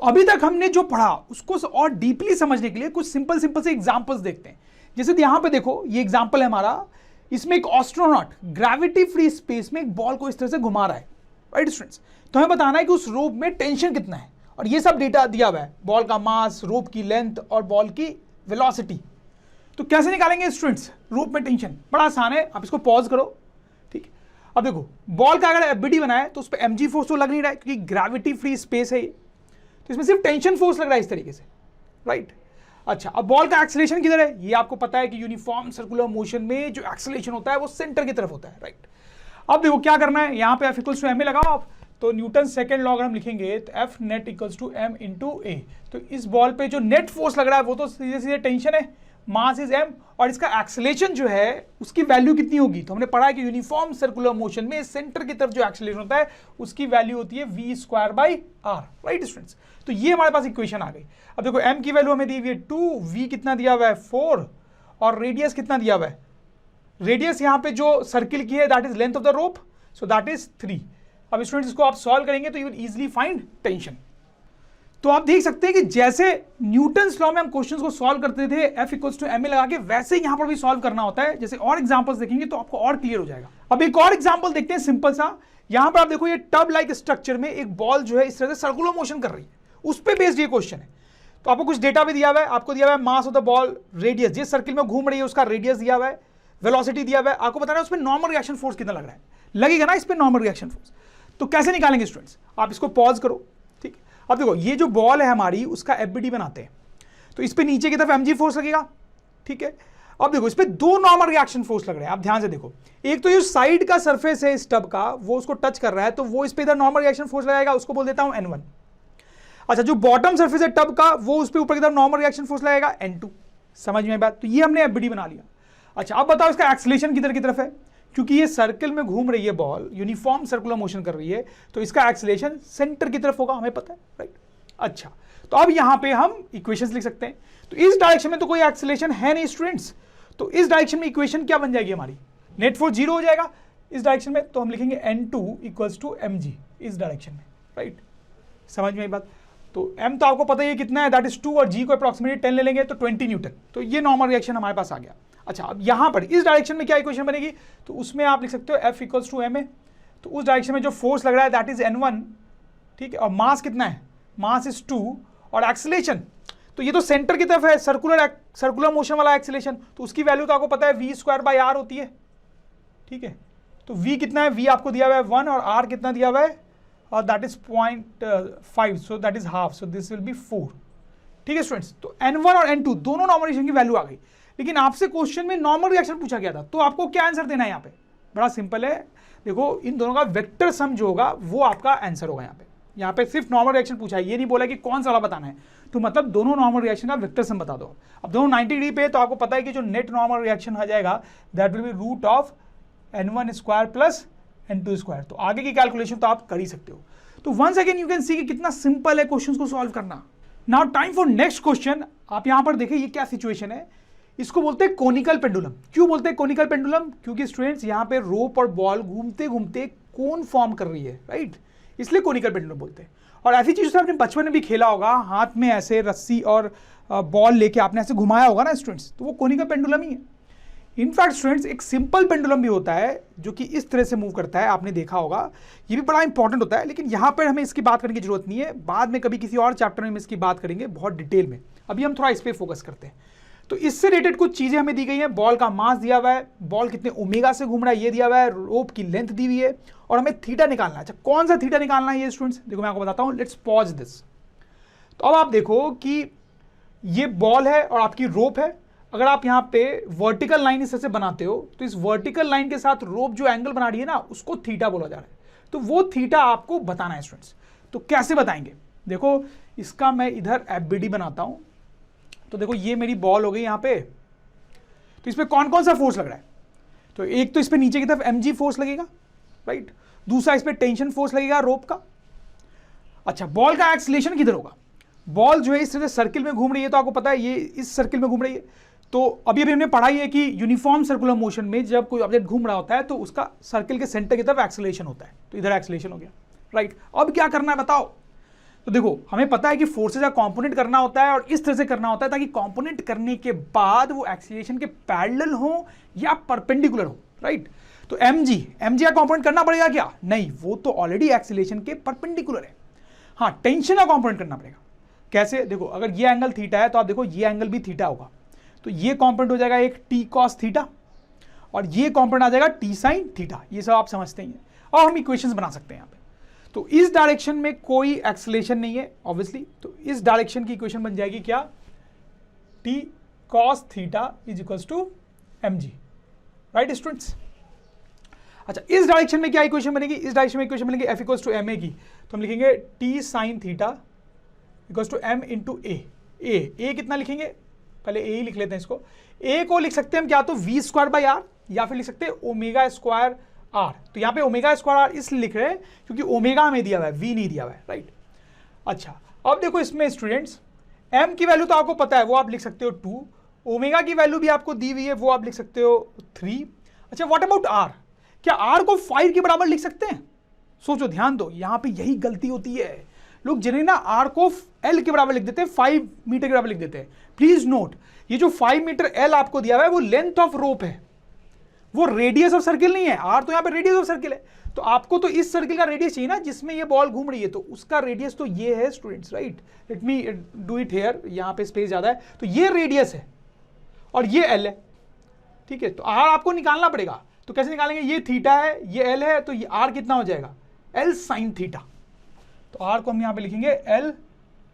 अभी तक हमने जो पढ़ा उसको और डीपली समझने के लिए कुछ सिंपल सिंपल से एग्जांपल्स देखते हैं। जैसे यहां पे देखो, ये एग्जांपल है हमारा, इसमें एक एस्ट्रोनॉट ग्रेविटी फ्री स्पेस में एक बॉल को इस तरह से घुमा रहा है, राइट स्टूडेंट्स। तो हमें बताना है कि उस रोप में टेंशन कितना है, और ये सब डेटा दिया हुआ है, बॉल का मास, रोप की लेंथ और बॉल की वेलोसिटी। तो कैसे निकालेंगे स्टूडेंट्स रोप में टेंशन? बड़ा आसान है, आप इसको पॉज करो, ठीक है। अब देखो, बॉल का अगर एफबीडी बनाए तो उस पर mg फोर्स तो लग नहीं रहा है क्योंकि ग्रेविटी फ्री स्पेस है ये, तो इसमें सिर्फ टेंशन फोर्स लग रहा है इस तरीके से, राइट। अच्छा, अब बॉल का एक्सेलरेशन किधर है? ये आपको पता है कि यूनिफॉर्म सर्कुलर मोशन में जो एक्सेलरेशन होता है वो सेंटर की तरफ होता है, राइट। अब देखो क्या करना है, यहाँ पे F equals to m a लगाओ आप, तो न्यूटन सेकेंड लॉ अगर हम लिखेंगे तो F net equals to M into A. तो इस बॉल पे जो नेट फोर्स लग रहा है वो तो सीधे सीधे टेंशन है, मास इज m, और इसका एक्सेलरेशन जो है उसकी वैल्यू कितनी होगी? तो हमने पढ़ा है कि यूनिफॉर्म सर्कुलर मोशन में सेंटर की तरफ जो एक्सेलरेशन होता है उसकी वैल्यू होती है v square by r, right students. तो ये हमारे पास इक्वेशन आ गई। अब देखो m की वैल्यू हमें दी हुई है 2, v कितना दिया हुआ है 4, और रेडियस कितना दिया हुआ है? रेडियस यहाँ पे जो सर्किल की है that is length of the rope, so that is 3। अब स्टूडेंट्स इसको आप सॉल्व करेंगे तो you will easily find tension. तो आप देख सकते हैं कि जैसे न्यूटन्स लॉ में हम क्वेश्चंस को सॉल्व करते थे F equals to m a लगा के, वैसे यहां पर भी सॉल्व करना होता है। जैसे और एग्जांपल्स देखेंगे तो आपको और क्लियर हो जाएगा। अब एक और एग्जांपल देखते हैं सिंपल सा। यहां पर आप देखो, ये टब लाइक स्ट्रक्चर में एक बॉल जो है इस तरह से सर्कुलर मोशन कर रही है, उस पर बेस्ड ये क्वेश्चन है। तो आपको कुछ डेटा भी दिया हुआ है, आपको दिया हुआ है mass of the ball, radius, जिस सर्किल में घूम रही है उसका रेडियस दिया हुआ है, वेलोसिटी दिया हुआ है, आपको बताना है उसमें नॉर्मल रिएक्शन फोर्स कितना लग रहा है, लगेगा ना इस पर नॉर्मल रिएक्शन फोर्स। तो कैसे निकालेंगे स्टूडेंट्स? आप इसको पॉज करो, ठीक। अब देखो, ये जो बॉल है हमारी उसका एफबीडी बनाते हैं, तो इस पे नीचे की तरफ mg फोर्स लगेगा, ठीक है। अब देखो इस पे दो नॉर्मल रिएक्शन फोर्स लग रहे हैं, आप ध्यान से देखो। एक तो ये साइड का सरफेस है इस टब का, वो उसको टच कर रहा है, तो वो इस पे इधर नॉर्मल रिएक्शन फोर्स लगाएगा, उसको बोल देता हूं n1। अच्छा, जो बॉटम सरफेस है टब का, वो उस पे ऊपर की तरफ नॉर्मल रिएक्शन फोर्स लगेगा n2। समझ में बात? तो ये हमने एफबीडी बना लिया। अच्छा, अब बताओ इसका एक्सेलरेशन किधर की तरफ है? क्योंकि ये सर्कल में घूम रही है बॉल, यूनिफॉर्म सर्कुलर मोशन कर रही है, तो इसका एक्सेलरेशन सेंटर की तरफ होगा, हमें पता है, राइट। अच्छा, तो अब यहां पे हम इक्वेशंस लिख सकते हैं। तो इस डायरेक्शन में तो कोई एक्सेलरेशन है नहीं स्टूडेंट्स, तो इस डायरेक्शन में इक्वेशन क्या बन जाएगी हमारी? नेट फोर्स 0 हो जाएगा इस डायरेक्शन में, तो हम लिखेंगे n2 इक्वल्स टू mg इस डायरेक्शन में, राइट। समझ में आई बात? तो m तो आपको पता ही है कितना है, दैट इज 2, और g को अप्रॉक्सिमेटली 10 ले लेंगे तो 20 न्यूटन। तो ये नॉर्मल रिएक्शन हमारे पास आ गया। अच्छा, अब यहां पर इस डायरेक्शन में क्या इक्वेशन बनेगी? तो उसमें आप लिख सकते हो F इक्वल्स टू ma। तो उस डायरेक्शन में जो फोर्स लग रहा है दैट इज n1, ठीक है, और मास कितना है? मास इज 2, और एक्सेलरेशन, तो ये तो सेंटर की तरफ है, सर्कुलर मोशन वाला एक्सेलरेशन, तो उसकी वैल्यू तो आपको पता है v स्क्वायर बाई r होती है, ठीक है। तो v कितना है? v आपको दिया हुआ है 1, और r कितना दिया हुआ है? और that is 0.5, so that is half, so this will be 4, ठीक है स्टूडेंट्स। तो n1 और n2 दोनों नॉर्मल रिएक्शन की वैल्यू आ गई, लेकिन आपसे क्वेश्चन में नॉर्मल रिएक्शन पूछा गया था, तो आपको क्या आंसर देना है यहाँ पे? बड़ा सिंपल है, देखो इन दोनों का वेक्टर सम जो होगा वो आपका आंसर होगा। यहाँ पे सिर्फ नॉर्मल रिएक्शन पूछा है, ये नहीं बोला कि कौन सा वाला बताना है, तो मतलब दोनों नॉर्मल रिएक्शन का वेक्टर सम बता दो। अब दोनों 90 डिग्री पे, तो आपको पता है कि जो नेट नॉर्मल रिएक्शन आ जाएगा that will be root of n1 square plus n2 square. तो आगे की कैलकुलेशन तो आप कर ही सकते हो। तो once again you can see कि कितना सिंपल है क्वेश्चन को सॉल्व करना। Now time for next question. आप यहाँ पर देखिए ये क्या सिचुएशन है, इसको बोलते हैं कोनिकल पेंडुलम। क्यों बोलते हैं कोनिकल पेंडुलम? क्योंकि स्टूडेंट्स यहाँ पे रोप और बॉल घूमते घूमते कोन फॉर्म कर रही है, राइट, इसलिए कोनिकल पेंडुलम बोलते हैं। और ऐसी चीज आपने बचपन में भी खेला होगा, हाथ में ऐसे रस्सी और बॉल लेके आपने ऐसे घुमाया होगा ना स्टूडेंट्स, तो वो कोनिकल पेंडुलम ही है। इनफैक्ट स्टूडेंट्स एक सिंपल पेंडुलम भी होता है जो कि इस तरह से मूव करता है, आपने देखा होगा, ये भी बड़ा इंपॉर्टेंट होता है, लेकिन यहाँ पर हमें इसकी बात करने की जरूरत नहीं है, बाद में कभी किसी और चैप्टर में हम इसकी बात करेंगे बहुत डिटेल में। अभी हम थोड़ा इस पर फोकस करते हैं। तो इससे रिलेटेड कुछ चीजें हमें दी गई हैं। बॉल का मास दिया हुआ है, बॉल कितने ओमेगा से घूम रहा है ये दिया हुआ है, रोप की लेंथ दी हुई है, और हमें थीटा निकालना है। अच्छा, कौन सा थीटा निकालना है ये स्टूडेंट्स? देखो मैं आपको बताता हूं, लेट्स पॉज दिस। तो अब आप देखो कि ये बॉल है और आपकी रोप है। अगर आप यहाँ पे वर्टिकल लाइन इस तरह से बनाते हो, तो इस वर्टिकल लाइन के साथ रोप जो एंगल बना रही है ना, उसको थीटा बोला जा रहा है। तो वो थीटा आपको बताना है स्टूडेंट्स। तो कैसे बताएंगे? देखो इसका मैं इधर एफबीडी बनाता हूं। तो देखो ये मेरी बॉल हो गई यहाँ पे, तो इस पे कौन कौन सा फोर्स लग रहा है? तो एक तो इस पे नीचे की तरफ mg फोर्स लगेगा, राइट, दूसरा इस पे टेंशन फोर्स लगेगा रोप का। अच्छा, बॉल का एक्सेलरेशन किधर होगा? बॉल जो है इस तरह से सर्किल में घूम रही है, तो आपको पता है ये इस सर्किल में घूम रही है। तो अभी हमने पढ़ा ही है कि यूनिफॉर्म सर्कुलर मोशन में जब कोई ऑब्जेक्ट घूम रहा होता है तो उसका सर्किल के सेंटर की तरफ एक्सेलरेशन होता है, तो इधर एक्सेलरेशन हो गया, राइट। अब क्या करना है बताओ? तो देखो हमें पता है कि फोर्सेज का कंपोनेंट करना होता है और इस तरह से करना होता है ताकि कंपोनेंट करने के बाद वो एक्सीलरेशन के पैरेलल हो या परपेंडिकुलर हो, राइट। तो mg का कंपोनेंट करना पड़ेगा क्या? नहीं, वो तो ऑलरेडी एक्सीलरेशन के परपेंडिकुलर है। हाँ, टेंशन का कंपोनेंट करना पड़ेगा। कैसे? देखो अगर ये एंगल थीटा है तो आप देखो ये एंगल भी थीटा होगा, तो ये कंपोनेंट हो जाएगा एक t cos थीटा और ये कंपोनेंट आ जाएगा t sin थीटा। ये सब आप समझते ही हैं और हम इक्वेशंस बना सकते हैं यहाँ पे। तो इस डायरेक्शन में कोई एक्सेलरेशन नहीं है ऑब्वियसली, तो इस डायरेक्शन की इक्वेशन बन जाएगी क्या? t cos theta is equals to mg, right students. अच्छा, इस डायरेक्शन में क्या इक्वेशन बनेगी? इस डायरेक्शन में इक्वेशन बनेगी f इक्वल्स टू ma की, तो हम लिखेंगे t sin theta equals to m into a कितना लिखेंगे? पहले a ही लिख लेते हैं इसको। a को लिख सकते हैं हम क्या तो v स्क्वायर बाई आर, या फिर लिख सकते हैं ओमेगा स्क्वायर आर। तो यहाँ पे ओमेगा स्क्वायर आर इसलिए लिख रहे हैं क्योंकि ओमेगा हमें दिया हुआ है, v नहीं दिया हुआ है, राइट। अच्छा, अब देखो इसमें स्टूडेंट्स m की वैल्यू तो आपको पता है, वो आप लिख सकते हो 2, ओमेगा की वैल्यू भी आपको दी हुई है, वो आप लिख सकते हो 3। अच्छा, व्हाट अबाउट r? क्या r को 5 के बराबर लिख सकते हैं? सोचो, ध्यान दो, यहाँ पे यही गलती होती है। लोग जनरली ना r को l के बराबर लिख देते हैं, 5 मीटर के बराबर लिख देते हैं। प्लीज नोट, ये जो 5 मीटर l आपको दिया हुआ है वो लेंथ ऑफ रोप है, वो रेडियस ऑफ सर्किल नहीं है। r तो यहाँ पे रेडियस ऑफ सर्किल है, तो आपको तो इस सर्किल का रेडियस चाहिए ना जिसमें ये बॉल घूम रही है, तो उसका रेडियस तो ये है students, right. Let me do it here, यहाँ पे स्पेस ज्यादा है, तो ये रेडियस है और ये l है, ठीक है। तो r आपको निकालना पड़ेगा, तो कैसे निकालेंगे? ये थीटा है, ये l है, तो ये r कितना हो जाएगा? l sine theta. तो r को हम यहाँ पे लिखेंगे l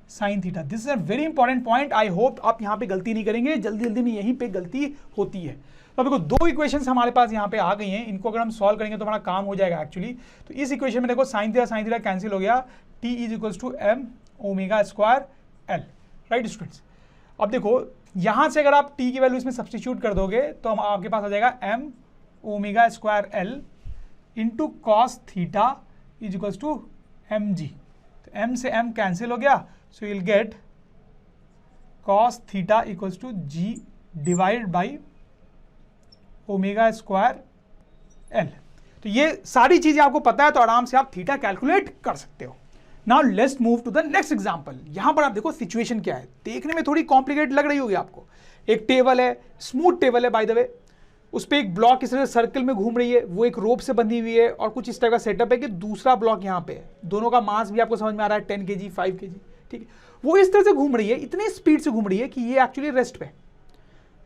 sine theta. This is a very important point, I hope आप यहाँ पे गलती नहीं करेंगे, जल्दी जल्दी में यहीं पे गलती होती है। तो देखो दो इक्वेशंस हमारे पास यहाँ पे आ गई हैं, इनको अगर हम सॉल्व करेंगे तो हमारा काम हो जाएगा एक्चुअली। तो इस इक्वेशन में देखो साइन थीटा कैंसिल हो गया, t is equals to m omega square l, right students. अब देखो यहाँ से अगर आप t की वैल्यू इसमें सब्सटीट्यूट कर दोगे तो हम आपके पास आ जाएगा m omega square l into cos theta is equals to mg। तो m से m कैंसिल हो गया, so you will get cos theta equals to g divide by omega square l। तो ये सारी चीजें आपको पता है, तो आराम से आप थीटा कैलकुलेट कर सकते हो। Now let's move to the next example. यहां पर आप देखो सिचुएशन क्या है, देखने में थोड़ी कॉम्प्लिकेटेड लग रही होगी आपको। एक टेबल है, स्मूथ टेबल है बाय द वे, उस पर एक ब्लॉक इस तरह से सर्कल में घूम रही है, वो एक रोप से बंधी हुई है, और कुछ इस तरह का सेटअप है कि दूसरा ब्लॉक यहाँ पे है, दोनों का मास भी आपको समझ में आ रहा है 10 kg 5 kg, ठीक है। वो इस तरह से घूम रही है, इतनी स्पीड से घूम रही है कि ये एक्चुअली रेस्ट पे,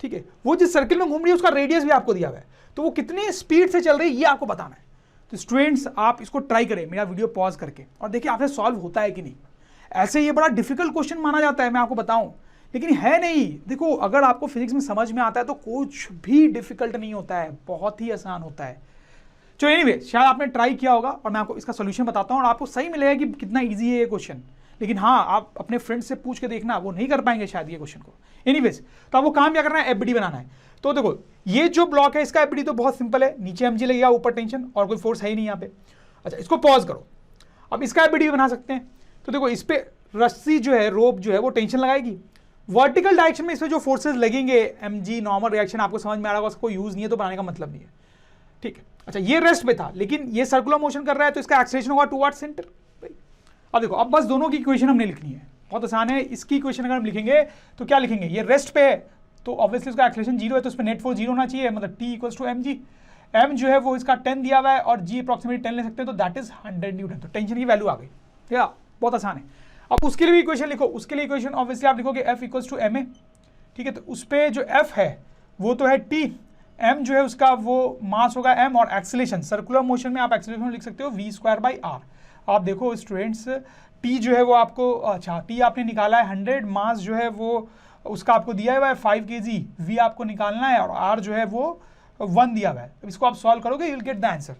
ठीक है। वो जिस सर्किल में घूम रही है उसका रेडियस भी आपको दिया हुआ है, तो वो कितनी स्पीड से चल रही है ये आपको बताना है। तो स्टूडेंट्स आप इसको ट्राई करें मेरा वीडियो पॉज करके और देखिए आपसे सॉल्व होता है कि नहीं। ऐसे ये बड़ा डिफिकल्ट क्वेश्चन माना जाता है, मैं आपको बताऊं, लेकिन है नहीं। देखो अगर आपको फिजिक्स में समझ में आता है तो कुछ भी डिफिकल्ट नहीं होता है, बहुत ही आसान होता है। तो एनीवे, शायद आपने ट्राई किया होगा और मैं आपको इसका सोल्यूशन बताता हूं और आपको सही मिलेगा कि कितना ईजी है ये क्वेश्चन। लेकिन हाँ, आप अपने फ्रेंड से पूछ के देखना, वो नहीं कर पाएंगे शायद ये क्वेश्चन को। एनीवेज, तो आपको काम क्या करना है, एफबीडी बनाना है। तो देखो ये जो ब्लॉक है इसका एफबीडी तो बहुत सिंपल है, नीचे mg लगेगा, ऊपर टेंशन, और कोई फोर्स है ही नहीं यहाँ पे। अच्छा, इसको पॉज करो, अब इसका एफबीडी बना सकते हैं। तो देखो इस पे रस्सी जो है, रोप जो है, वो टेंशन लगाएगी। वर्टिकल डायरेक्शन में इसमें जो फोर्सेज लगेंगे, mg नॉर्मल रिएक्शन आपको समझ में आ रहा होगा, उसको यूज नहीं है तो बनाने का मतलब नहीं है, ठीक है। अच्छा, ये रेस्ट पे था, लेकिन ये सर्कुलर मोशन कर रहा है तो इसका एक्सेलरेशन होगा टुवर्ड्स सेंटर। अब देखो, अब बस दोनों की इक्वेशन हमने लिखनी है, बहुत आसान है। इसकी इक्वेशन अगर हम लिखेंगे तो क्या लिखेंगे, ये रेस्ट पे है तो ऑब्वियसली उसका एक्सेलरेशन 0 है, तो उसमें नेट फोर्स 0 होना चाहिए, मतलब t equals to mg। m जो है वो इसका 10 दिया हुआ है और g अप्रॉक्सीमेटली 10 ले सकते हैं, तो दैट इज 100 न्यूटन। तो टेंशन की वैल्यू आ गई, ठीक है, बहुत आसान है। अब उसके लिए भी इक्वेशन लिखो, उसके लिए इक्वेशन ऑब्वियसली आप लिखोगे f इक्वल्स टू ma, ठीक है। तो उस पर जो f है वो तो है t, m जो है उसका वो मास होगा m, और एक्सेलरेशन सर्कुलर मोशन में आप एक्सेलरेशन लिख सकते हो v स्क्वायर बाई r। आप देखो स्टूडेंट्स, t जो है वो आपको, अच्छा t आपने निकाला है 100, मास जो है वो उसका आपको दिया हुआ है 5 kg, v आपको निकालना है, और r जो है वो 1 दिया हुआ है। तो इसको आप सॉल्व करोगे, you will get the answer,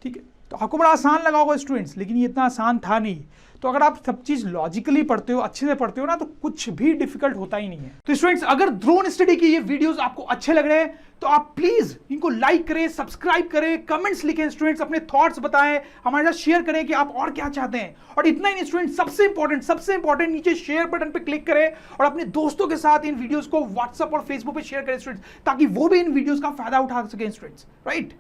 ठीक है। तो आपको बड़ा आसान लगा होगा स्टूडेंट्स, लेकिन ये इतना आसान था नहीं। तो अगर आप सब चीज लॉजिकली पढ़ते हो, अच्छे से पढ़ते हो ना, तो कुछ भी डिफिकल्ट होता ही नहीं है। तो स्टूडेंट्स, अगर ड्रोन स्टडी के ये वीडियोस आपको अच्छे लग रहे हैं तो आप प्लीज इनको लाइक करें, सब्सक्राइब करें, कमेंट्स लिखें स्टूडेंट्स, अपने थॉट्स बताएं, हमारे साथ शेयर करें कि आप और क्या चाहते हैं। और इतना ही नहीं स्टूडेंट्स, सबसे इंपॉर्टेंट नीचे शेयर बटन पे क्लिक करें और अपने दोस्तों के साथ इन वीडियोस को व्हाट्सएप और फेसबुक पे शेयर करें स्टूडेंट्स, ताकि वो भी इन वीडियोस का फायदा उठा सकें स्टूडेंट्स, राइट।